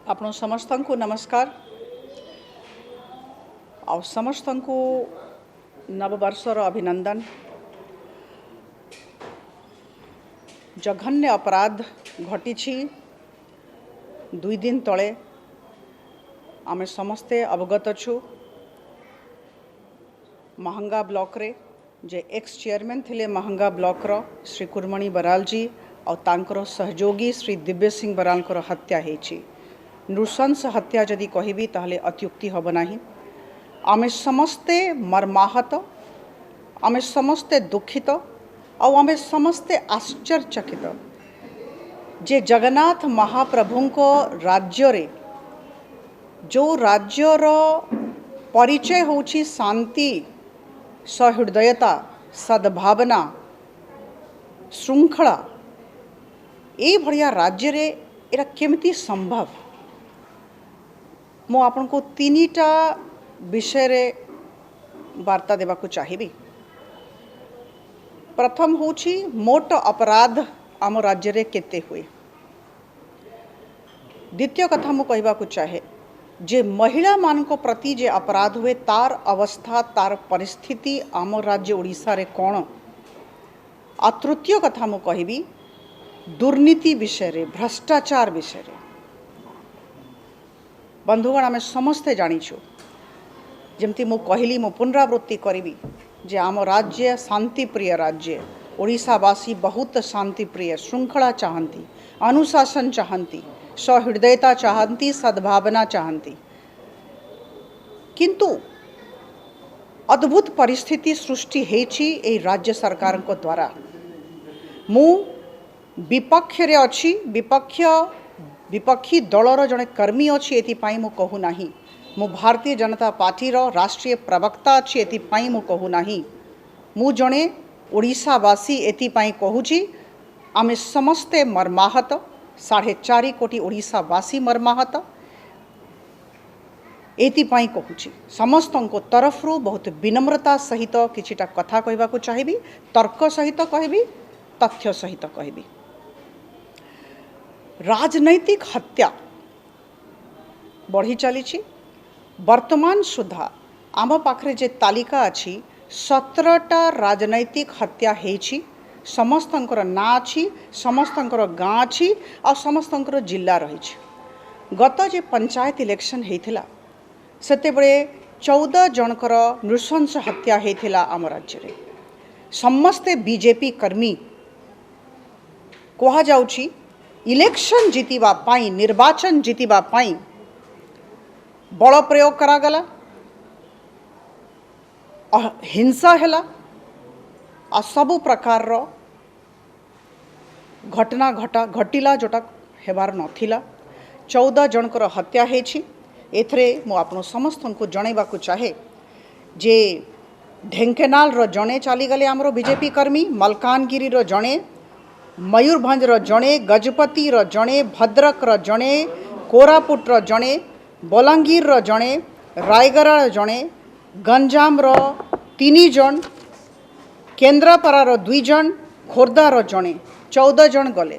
आपण समस्त को नमस्कार। आ समस्त को नववर्षर अभिनंदन। जघन्य अपराध घटी 2 दिन तले आमे समस्ते अवगत छु। महंगा ब्लॉक रे जे एक्स चेयरमैन थिले महंगा ब्लॉक रो श्री कुर्मणी बराल जी और तांकर सहयोगी श्री दिव्य सिंह बराल को हत्या हेछि। नृशंस हत्या जदि कहबी ताहले अत्युक्ति हब नाही। आमे समस्ते मर्माहत, आमे समस्ते दुखित और आमे समस्ते आश्चर्यचकित जे जगन्नाथ महाप्रभु को राज्य रे जो राज्यर परिचय होछि शांति, सहृदयता, सद्भावना, श्रृंखला, ए भड़िया राज्य रे एरा केमती संभव। मु आपन को 3टा विषय रे वार्ता देवा को चाहिए। प्रथम होछि मोट अपराध आम राज्य रे केते हुए। द्वितीय कथा मु कहबा को चाहे जे महिला मान को प्रति जे अपराध हुए तार अवस्था तार परिस्थिति आम राज्य ओडिशा रे कोन। आ तृतीय कथा मु कहबी दुर्नीति विषय रे, भ्रष्टाचार विषय रे। बंधुगण आमे समस्ते जानिछु, जमती मु कहली मु पुनरावृत्ति करी जे आम राज्य शांति प्रिय राज्य। ओडिशावासी बहुत शांति प्रिय, श्रृंखला चाहती, अनुशासन चाहती, सहृदयता चाहती, सद्भावना चाहती। किंतु अद्भुत परिस्थिति सृष्टि हेछि ए राज्य सरकार को द्वारा। मु विपक्ष रे अछि, विपक्षी दलर जड़े कर्मी अच्छी एपाई मु कहू नाही। मु भारतीय जनता पार्टी रो राष्ट्रीय प्रवक्ता अच्छी एपाई मु कहू नाही। मु जड़े ओडिशावासी एपाई कहूची आमे समस्ते मर्माहत, 4.5 कोटी ओडिशावासी मर्माहत एपाई कहूची। समस्त को तरफ रू बहुत विनम्रता सहित किछिटा कथा कहबा को चाहिए, तर्क सहित कहबी, तथ्य सहित कहबी। राजनैतिक हत्या बढ़ी चली। वर्तमान सुधा आम पाखरे जे तालिका अच्छी 17टा राजनैतिक हत्या हेछि। समस्तंकर ना अच्छी, समस्तंकर गाँ अच्छी और समस्तंकर जिला रही। गत जे पंचायत इलेक्शन हेथिला सेते बळे 14 जनकर नृशंस हत्या हेथिला आम राज्य रे। समस्ते बीजेपी कर्मी कहा जाउछि इलेक्शन जीतिबा पाई, निर्वाचन जीतिबा पाई बल प्रयोग करागला, हिंसा हैला, आ सबु प्रकार रो घटना घटिला जोटा हेबार नथिला। 14 जनकर हत्या हेछि। एथरे मु आपन समस्त को जणैबा को चाहे जे ढेंकेनाल रो जणे चली गले हमरो बीजेपी कर्मी, मलकानगिरी रो जणे, मयूरभंज रो जणे, गजपति रो जणे, भद्रक रो जणे, कोरापुट रो जणे, बलांगीर रो जणे, रायगढ़ रो जणे, गंजाम रो 3 जन, केन्द्रापड़ा रो 2 जन, खोर्धा रो जणे, 14 जन गले।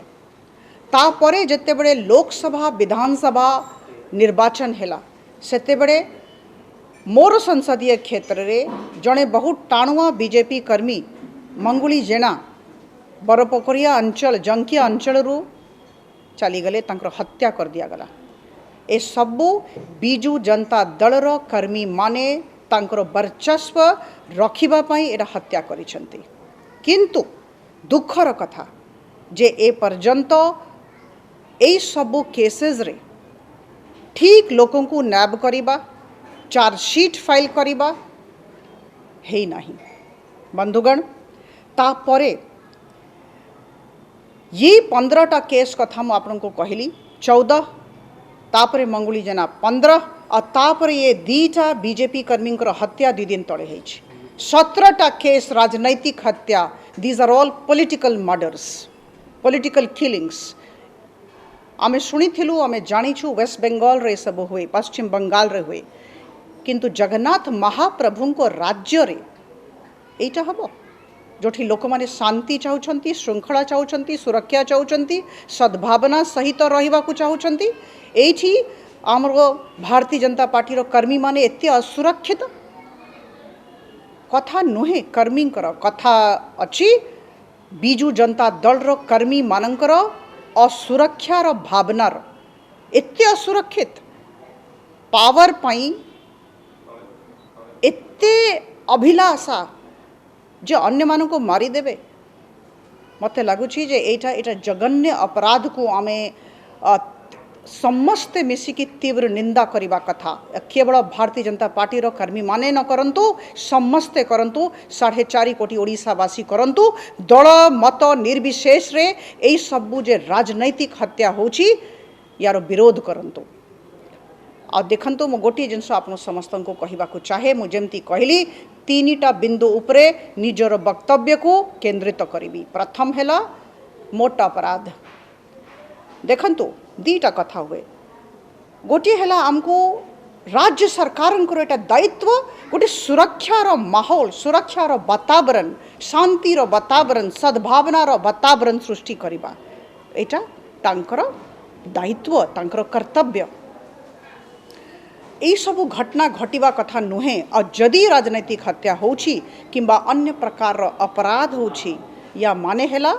तापरे जेते बड़े लोकसभा विधानसभा निर्वाचन हैला सेते बड़े मोर संसदीय क्षेत्र रे जणे बहुत टाणुआ बीजेपी कर्मी मंगुली जेना बरपोखरिया अंचल, जंकिया अंचल रू चलीगले, तांकर हत्या कर दिया गला। ए सबू बीजू जनता दलर कर्मी माने तांकर वर्चस्व रखिबा पई एरा हत्या करिसंती। किंतु दुखर कथा जे ए पर्यंत ए सबू केसेस रे ठीक लोकों को नैब करिबा, चार्जशीट फाइल करिबा हे नाही। बंधुगण तापरे ये 15टा केस कथा मु आपन को कहली। 14 तापरे मंगुली जेना 15 और तापरे ये 2टा बीजेपी कर्मी हत्या 2 दिन तले हेछि। 17टा केस राजनैतिक हत्या। These are all political murders, political killings. आमे शुणिथिलु, आमे जानिछु वेस्ट बेंगल रे सब हुए, पश्चिम बंगाल रे हुए, किंतु जगन्नाथ महाप्रभु को राज्य रे एटा हबो। जोठी लोक माने शांति चाहूँगी, श्रृंखला चाहूँगी, सुरक्षा चाहूँगी, सद्भावना सहित रहिबा को चाहूँगी। एठी आमर भारतीय जनता पार्टी कर्मी माने एते असुरक्षित कथा नुहे, कर्मी कथा अच्छी बिजु जनता दल रो कर्मी मानकर असुरक्षार भावनार एते असुरक्षित पावर पाई एते अभिलाषा जे अन्य मानक मारिदेवे। मत लगुच एटा जघन्य अपराध को आमे समस्ते मिसिकी तीव्र निंदा करने कथा। केवल भारतीय जनता पार्टी रो कर्मी माने न करंतु, समस्ते करंतु, 4.5 कोटी ओडिशावासी करंतु, दल मत निर्विशेष रे एई सबु जे राजनैतिक हत्या होची यार विरोध करंतु। आ देखंतु मु गोटे जिनस आपन समस्त को कहबा को चाहे, मु जेमती कहली 3टा बिंदु उपरे निजर वक्तव्य को केंद्रित करिबी। प्रथम हैला मोट अपराध। देखंतु 2टा कथा हुए। गोटे हैला आमको राज्य सरकार एटा दायित्व गोटे सुरक्षार माहौल, सुरक्षार वातावरण, शांतिर वातावरण, सद्भावनार वातावरण सृष्टि करिबा। एटा तांकर दायित्व, तांकर कर्तव्य। यही सब घटना घटिबा कथा नुहे। और जदि राजनैतिक हत्या होछि किंबा अन्य प्रकार अपराध होछि, या माने हैला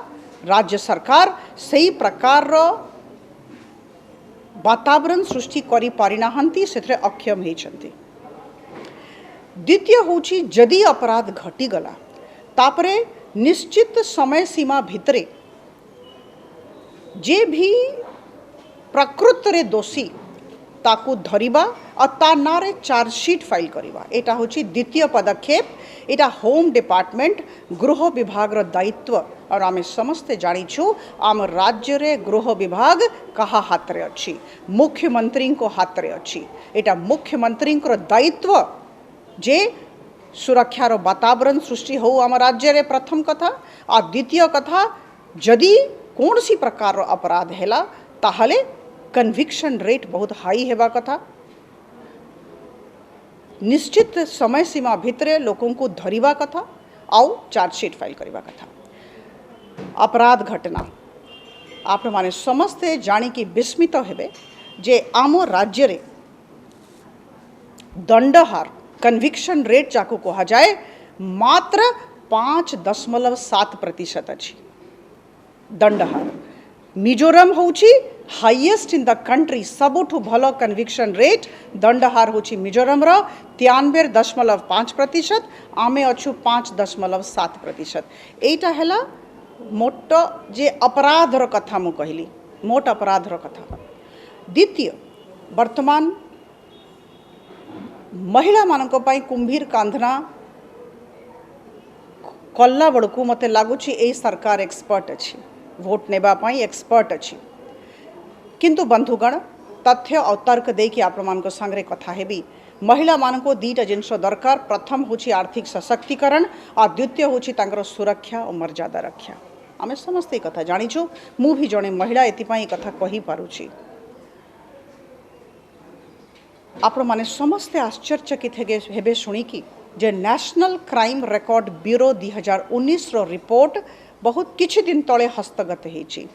राज्य सरकार सही प्रकार वातावरण सृष्टि करि पारिनाहंती, सेथरे अक्षम हेछंती। द्वितीय होछि जदि अपराध घटी गला तापरे निश्चित समय सीमा भितरे जे भी प्रकृत रे दोषी ताकू धरिबा और ता नारे चार्जशीट फाइल करिबा। एटा होछि द्वितीय पदक्षेप। एटा होम डिपार्टमेंट गृह विभाग रो दायित्व। और आमे समस्ते जानिछु आम राज्य रे गृह विभाग कहा हाथ रे अछि, मुख्यमंत्री को हाथ रे अछि। एटा मुख्यमंत्री को दायित्व जे सुरक्षार वातावरण सृष्टि हो आम राज्य रे, प्रथम कथा। आ द्वितीय कथा जदि कौनसी प्रकार अपराध हैला ताहले कन्विक्शन रेट बहुत हाई हेबा कथा। निश्चित समय सीमा भितरे लोकों को धरिबा कथा आउ चार्जशीट फाइल करिबा कथा। अपराध घटना आप माने समस्ते जानी कि विस्मित हेबे जे आम राज्य रे दंडहार कन्विक्शन रेट जाको कहा जाए मात्र 5.7% अछि। दंडहार मिजोरम होची हाईएस्ट इन द कंट्री। सबुठु भलो कन्विक्शन रेट दंडहार होची मिजोरम रो 93.5%। आमे अछु 5.7%। एटा हैला मोट जे अपराध रो कथा मु कहली, मोट अपराध रो कथा। द्वितीय वर्तमान महिला मानक पई कुंभीर कांधना कल्ला बड़कू मते लागुची ए सरकार एक्सपर्ट अछि, वोट नेबा पई एक्सपर्ट अछि। किंतु बंधुगण तथ्य और तर्क देकी आप मान सांगे कथा हेबी। महिला मान को 2टा जिनस दरकार। प्रथम होची आर्थिक सशक्तिकरण और द्वितीय होची तांकर सुरक्षा और मर्यादा रक्षा। आमे समस्ते कथा जानिछु, मु भी जणे महिला एतिपाई कथा कहि पारुछि। आप माने समस्ते आश्चर्यचकित हेबे शुणिकी जे नेशनल क्राइम रेकॉर्ड ब्यूरो 2019 रो रिपोर्ट बहुत किछि दिन तले हस्तगत हेछि।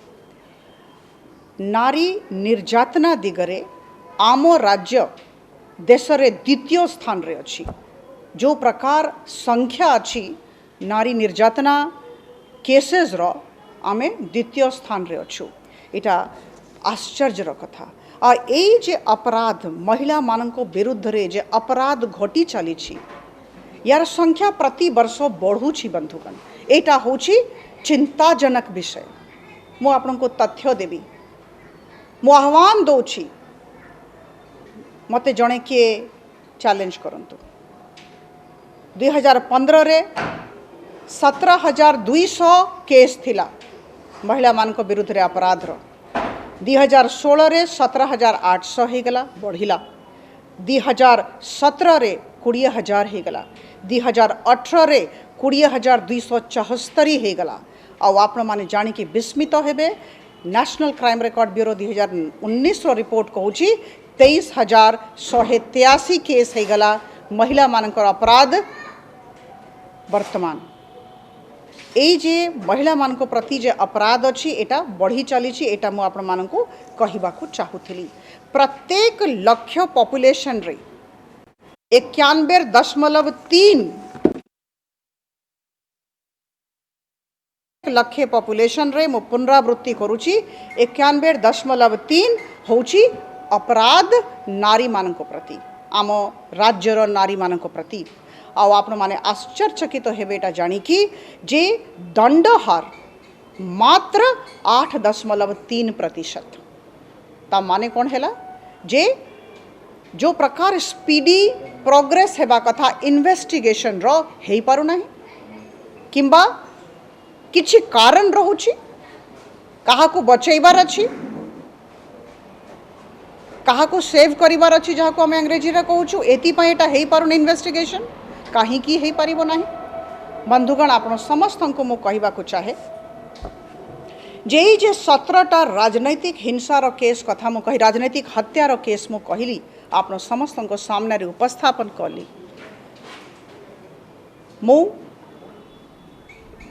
नारी निर्यातना दिगरे आम राज्य देश रे द्वितीय स्थान रे अछि। जो प्रकार संख्या अछि नारी निर्यातना केसेस रो आमे द्वितीय स्थान रे अछु। एटा आश्चर्यर कथा। आ ए जे अपराध महिला मानक विरुद्ध रे जे अपराध घटी चली छी यार संख्या प्रति वर्ष बढ़ू छी बंधुगण। एटा होची चिंताजनक विषय। मु आपन को तथ्य देबी, मु आह्वान दौची मते जणे किए चैलेंज करंतु। 2015 रे 17,200 केस थिला महिला मानक विरुद्ध रे अपराध रो। 2016 रे 17,800 हे गला, बढ़िला। 2017 रे 20,000 हे गला। 2018 रे 20,274 हे गला। और आप माने जानी कि विस्मित हेबे नेशनल क्राइम रेकॉर्ड ब्यूरो 2019 रो रिपोर्ट कहूची 23,183 केस हे गला महिला मानकर अपराध वर्तमान। एई जे महिला मानक प्रति जे अपराध अछि एटा बढ़ी चली एटा मु आपण मानकु कहिबाकू चाहूथिली। प्रत्येक लक्ष्य पॉपुलेशन रे 91.3 लक्ष्य पॉपुलेशन रे मु पुनरावृत्ति करूची 91.3 होची अपराध नारी मानक प्रति आम राज्यर नारी मानक प्रति। आपण माने आश्चर्यचकित हेबे एटा जानिकी जे दंड हार मात्र 8.3%। ता माने कौन हैला जे जो प्रकार स्पीडी प्रोग्रेस हेबा कथा इन्वेस्टिगेशन रो हेई पारु नाही किंबा किछि कारण रहुछि कहा को बचैबार अछि कहा को सेव करिबार अछि जहा को हम अंग्रेजी रे कहूछु एति पय एटा हेई पारुन इन्वेस्टिगेशन काहे की हेई पारिबो नाही। बंधुगण आपण समस्त को मु कहिबा को चाहे जे 17टा राजनैतिक हिंसार केस कथा मु कही राजनैतिक हत्यार केस मु कहली आपण समस्त को सामने रे उपस्थापन कली। मु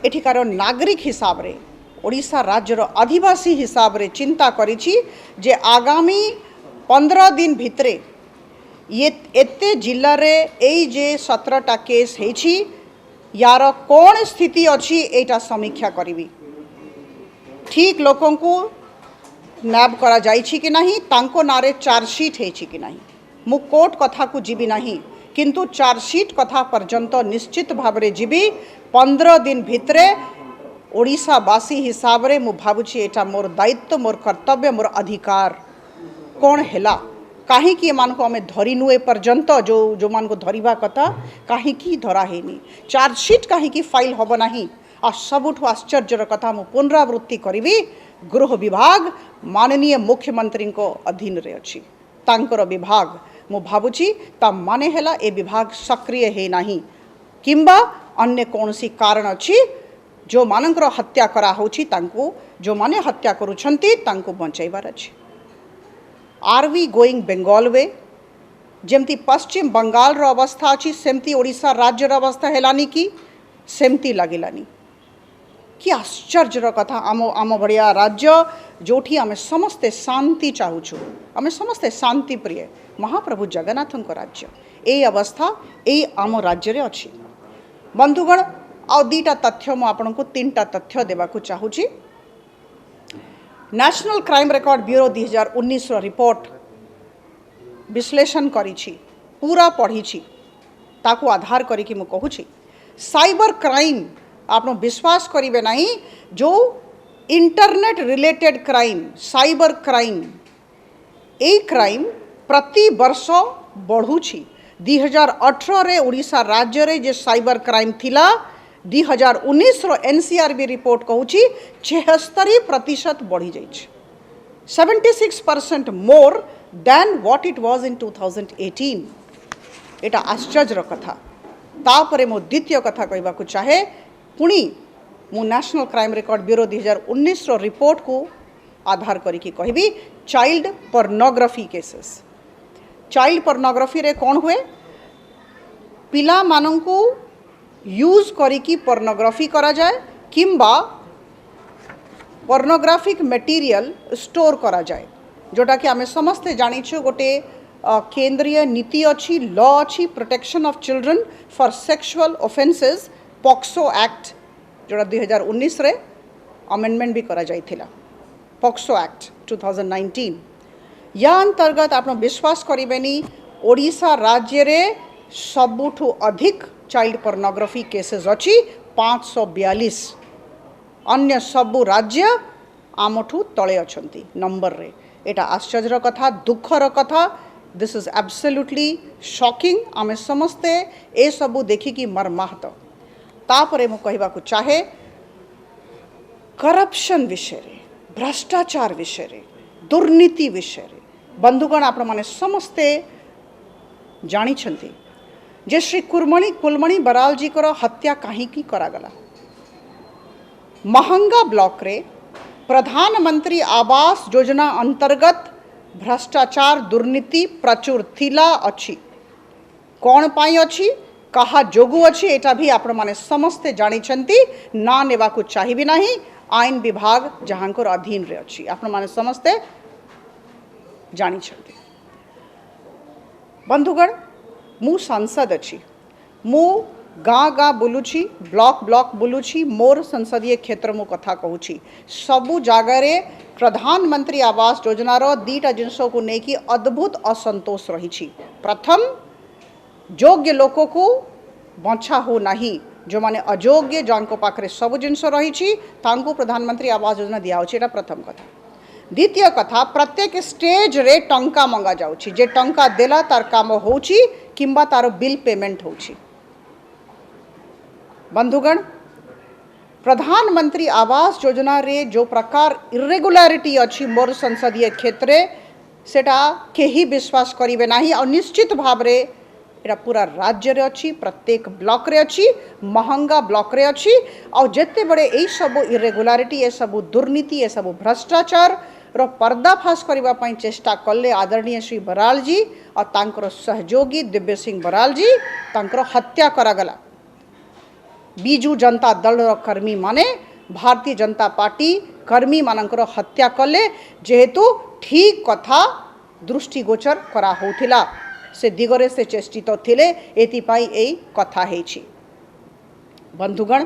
एठिकार नागरिक हिसाब रे ओडिशा राज्यर आदिवासी हिसाब रे चिंता करिछि जे आगामी 15 दिन भितरे ये एते जिल्ला रे एई जे 17टा केस हेछि यार कौन स्थिति अच्छी एटा समीक्षा करी ठीक लोकों को नैब करा जाइछि कि नहीं तांको नारे चार्जशीट हेछि कि नहीं मु कोर्ट कथा को जीवी नहीं किंतु चार्जशीट कथा पर्यंत निश्चित भाव रे जीवी 15 दिन भितरे ओडिशावासी हिसाब रे मु भाबुछि एटा मोर दायित्व मोर कर्तव्य मोर अधिकार कौन हैला कहीं कि मान को हमें धरी नुए पर्यंत जो जो मान को धरिबा कथा कहीं की धरा हेनी चार्जशीट कहीं की फाइल होब नहीं। आ सबुठु आश्चर्यर कथा मु पुनरावृत्ति करी गृह विभाग माननीय मुख्यमंत्री को अधीन रे अछि तांकर विभाग मु भाबुछि ता माने हैला ए विभाग सक्रिय है नहीं किंबा अन्य कौनसी कारण अछि जो मानकर हत्या करा होछि तांको जो माने हत्या करूछंती तांको बंचाइबार अछि। आर वी गोइंग बेंगल वे जमती पश्चिम बंगाल रो अवस्था अछि सेमती ओडिशा राज्य रो अवस्था हेलानी की सेमती लागिलानी कि आश्चर्यर कथा आम आम बढ़िया राज्य जोठी आम समस्ते शांति चाहूछु आम समस्ते शांति प्रिय महाप्रभु जगन्नाथ को राज्य ए अवस्था ए आम राज्य रे अछि। बंधुगण आ दीटा तथ्य मु आपन को तीनटा तथ्य देबाकू चाहूची। National crime record bureau 2019 report विश्लेषण करिछि पूरा पढ़ी ताकू आधार करिकि मु कहूछि साइबर क्राइम आप विश्वास करिवे नहीं जो internet related crime cyber crime a crime प्रति वर्ष बढ़ुछि 2018 रे ओडिशा राज्य रे जे साइबर क्राइम थिला 2019 रो एनसीआरबी रिपोर्ट कहूछि 76% बढ़ी जाइछ 76% more than what it was in 2018। एटा आश्चर्यर कथा। तापरे मो द्वितीय कथा कहबा को चाहे पुणी मु नेशनल क्राइम रिकॉर्ड ब्यूरो 2019 रो रिपोर्ट को आधार करिकी कहबी child pornography cases. Child pornography रे कौन हुए पिला मानंकु यूज करिकी पोर्नोग्राफी करा जाए किंबा पोर्नोग्राफिक मटेरियल स्टोर करा जाए जोटा कि आमे समस्ते जानिछु गोटे केंद्रीय नीति अच्छी लॉ अच्छी protection of children for sexual offences POCSO act जोड़ा 2019 रे अमेंडमेंट भी करा जाइथिला पॉक्सो एक्ट 2019 या अंतर्गत आप विश्वास करेनि ओडिशा राज्य रे सबुठु अधिक चाइल्ड पोर्नोग्राफी केसेस अच्छी 542 अन्य सबु राज्य आमठू तले अछंती नंबर रे। एटा आश्चर्यर कथा दुखर कथा दिस इज एब्सोल्युटली शॉकिंग आमे समस्ते ए सबु देखिकी मर्माहत। तापरे मु कहबा को चाहे करप्शन विषय रे भ्रष्टाचार विषय रे दुर्नीति विषय रे बंधुगण आपण माने समस्ते जानी छंती जे श्री कुलमणि बराल जी को हत्या कहीं की करागला महंगा ब्लॉक रे प्रधानमंत्री आवास योजना अंतर्गत भ्रष्टाचार दुर्नीति प्रचुर थिला अच्छी कौन पाई अच्छी कहा जोगु अच्छी एटा भी आपण माने समस्ते जानिछंती ना नेवा को चाहिबी नाही आईन विभाग जहांकर अधीन रे अच्छी आपण माने समस्ते जानिछंती। बंधुगण मु सांसद अच्छी मु गाँ गाँ बुलुची ब्लॉक ब्लॉक बुलुची मोर संसदीय क्षेत्र मु कथा कहूची सबु जगार प्रधानमंत्री आवास योजनार दीटा जिनस को लेकिन अद्भुत असंतोष रही। प्रथम योग्य लोक को बंछा हो नहीं जो माने अयोग्य जन पाखे सब जिनस रही प्रधानमंत्री आवास योजना दिया प्रथम कथा। द्वितीय कथा प्रत्येक स्टेज रे टंका मंगा जाउची जे टंका देला तार काम होउची किंबा तार बिल पेमेंट होउची। बंधुगण प्रधानमंत्री आवास योजना रे जो प्रकार इरेगुलारिटी अच्छी मोर संसदीय क्षेत्र सेटा केही विश्वास करिवे नाही और निश्चित भाव रे एटा पूरा राज्य रे अच्छी प्रत्येक ब्लॉक रे अच्छी महंगा ब्लॉक रे अच्छी और जेते बड़े यही सब इरेगुलारिटी ए सब दुर्नीति ए सब भ्रष्टाचार रो पर्दाफाश करबा पई चेष्टा कले आदरणीय श्री बराल जी और तांकर सहयोगी दिव्य सिंह बराल जी तांकर हत्या करागला। बीजू जनता दल कर्मी माने भारतीय जनता पार्टी कर्मी मानकर हत्या कले जेहेतु ठीक कथा दृष्टिगोचर करा होथिला से दिगरे से चेष्टित थिले एतिपाई एई कथा हेछि। बंधुगण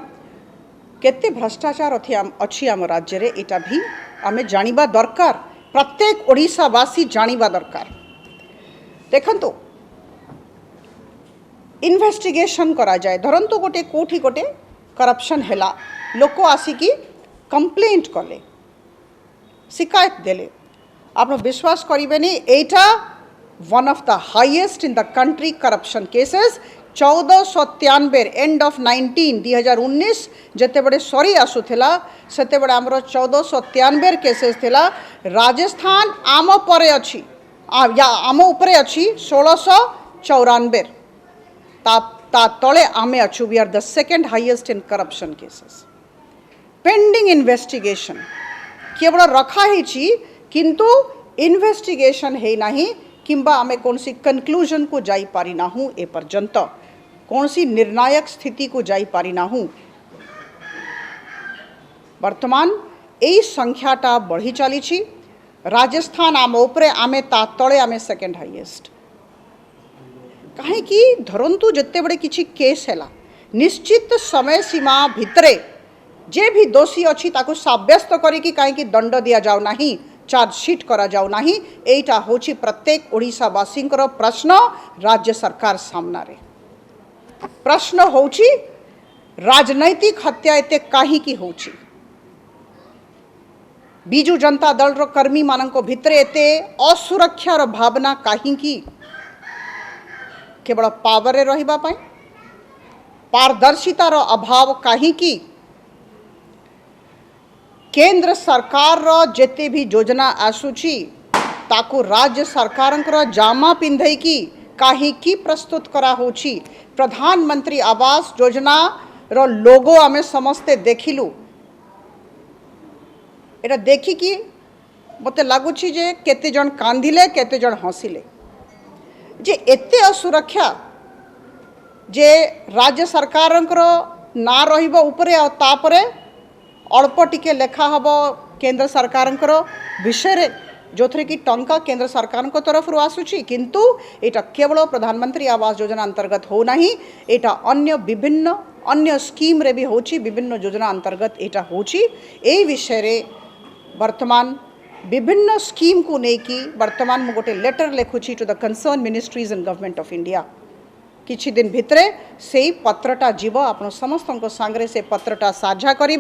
केते भ्रष्टाचार अच्छी आम राज्य रे एटा भी आमे जानिबा दरकार प्रत्येक ओडिशावासी जानिबा दरकार। देखंतु इन्वेस्टिगेशन करा जाए धरंतु गोटे कोठी गोटे करप्शन हैला लोक आसिकी कंप्लेंट कले शिकायत देले आप विश्वास करेंगे एटा one of the highest in the country corruption cases 1493 end of 2019 जेते बड़े सरी आसुला सेते बड़े आमर 1493 केसेस थिला। राजस्थान आम परे अच्छी या आम उपरे अच्छी 1694 ता तले आमे अच्छु we are the second highest in corruption cases pending investigation केवल रखा ही किंतु इन्वेस्टिगेशन है नहीं किंबा आमे कौन सी कंक्लूजन को जाई पारी ना हूँ ए पर्यंत कौन सी निर्णायक स्थिति को जाई पारी ना हूँ। वर्तमान यही संख्याटा बढ़ी चली राजस्थान आम उपरे आमे ता तले आमे सेकेंड हाईएस्ट कहीं धरंतु जिते बड़े किसी केस है निश्चित समय सीमा भितरे जे भी दोषी अच्छी ताकू साब्यस्त करिकी कहीं दंड दिया जाऊ नहीं चार्जशीट करा जाऊ नहीं एटा होची प्रत्येक ओडिशावासींकर प्रश्न राज्य सरकार सामना रे प्रश्न होची राजनैतिक हत्या एते कहीं की होची बीजू जनता दल रो कर्मी मानक भितरे एते असुरक्षार भावना कहीं की केवल पावर रहिबा पाई पारदर्शितार अभाव कहीं की केंद्र सरकार रो जेते भी योजना आसुची ताकू राज्य सरकार जामा पिंधई की कहीं की प्रस्तुत करा होची। प्रधानमंत्री आवास योजना रो लोगो आमे समस्ते देखिलु एटा देखी कि मते लागुची जे केते जन कांदिले केते जन हसिले जे एते असुरक्षा जे राज्य सरकार ना रहिबो उपरे आ तापरे अल्प टिके लेखा हब केंद्र सरकार विषय रे जो थे कि टंका केंद्र सरकार तरफ आसूची किंतु एटा केवल प्रधानमंत्री आवास योजना अंतर्गत हो नहीं एटा अन्य विभिन्न अन्य स्कीम रे भी होची विभिन्न योजना अंतर्गत एटा होची ए विषय रे वर्तमान विभिन्न स्कीम को लेकिन वर्तमान मु गोटे लेटर लिखुची to the concern ministries and government of India किछि दिन भितरे से पत्रटा जीव आपण समस्त सांगरे से पत्रटा साझा करी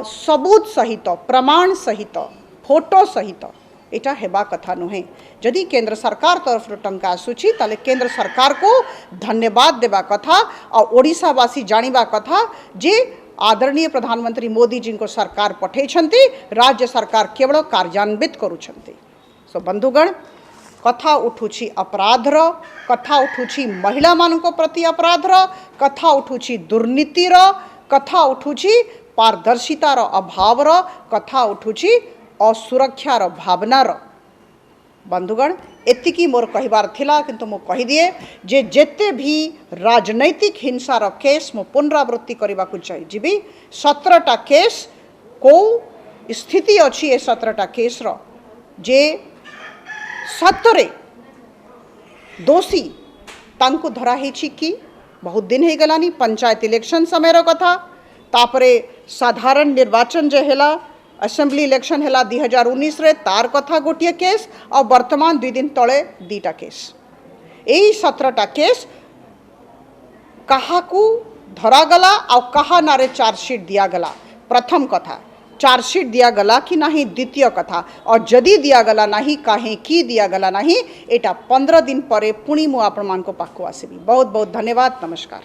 सबूत सहित प्रमाण सहित फोटो सहित एटा हेबा कथा नुहे। जदि केंद्र सरकार तरफ टंका आसूची ताले केंद्र सरकार को धन्यवाद देबा कथा और ओडिशावासी जानिबा कथा जे आदरणीय प्रधानमंत्री मोदी जी को सरकार पठेइछंती राज्य सरकार केवल कार्यान्वित करूछंती। सो बंधुगण कथा उठुची अपराधर कथा उठुची महिला मानक प्रति अपराधर कथा उठुची दुर्नीतिर कथा उठुची पारदर्शितार अभावर कथा उठुची असुरक्षार भावनार बंधुगण एतिकी मोर कहबार थिला किंतु मो कहि दिए जे जेते भी राजनैतिक हिंसार केस मो पुनरावृत्ति करने को जीवी 17टा केस को स्थिति अच्छी ए 17टा केस रो जे सतरे दोषी तांको धरा हेछि कि बहुत दिन हो गलानी पंचायत इलेक्शन समय रो कथा तापरे साधारण निर्वाचन जे हेला असेंबली इलेक्शन हेला 2019 रे तार कथा गोटे केस और वर्तमान 2 दिन तले 2टा केस यही 17टा केस काहाकू धरागला और कहा नारे चार्जसीट दियागला प्रथम कथा चार्जसीट दियागला कि नहीं द्वितीय कथा और जदि दियागला नहीं काहे कि दियागला नहीं एटा 15 दिन परे पुणी मु आपण मान को पाखु आसीबी। बहुत बहुत धन्यवाद। नमस्कार।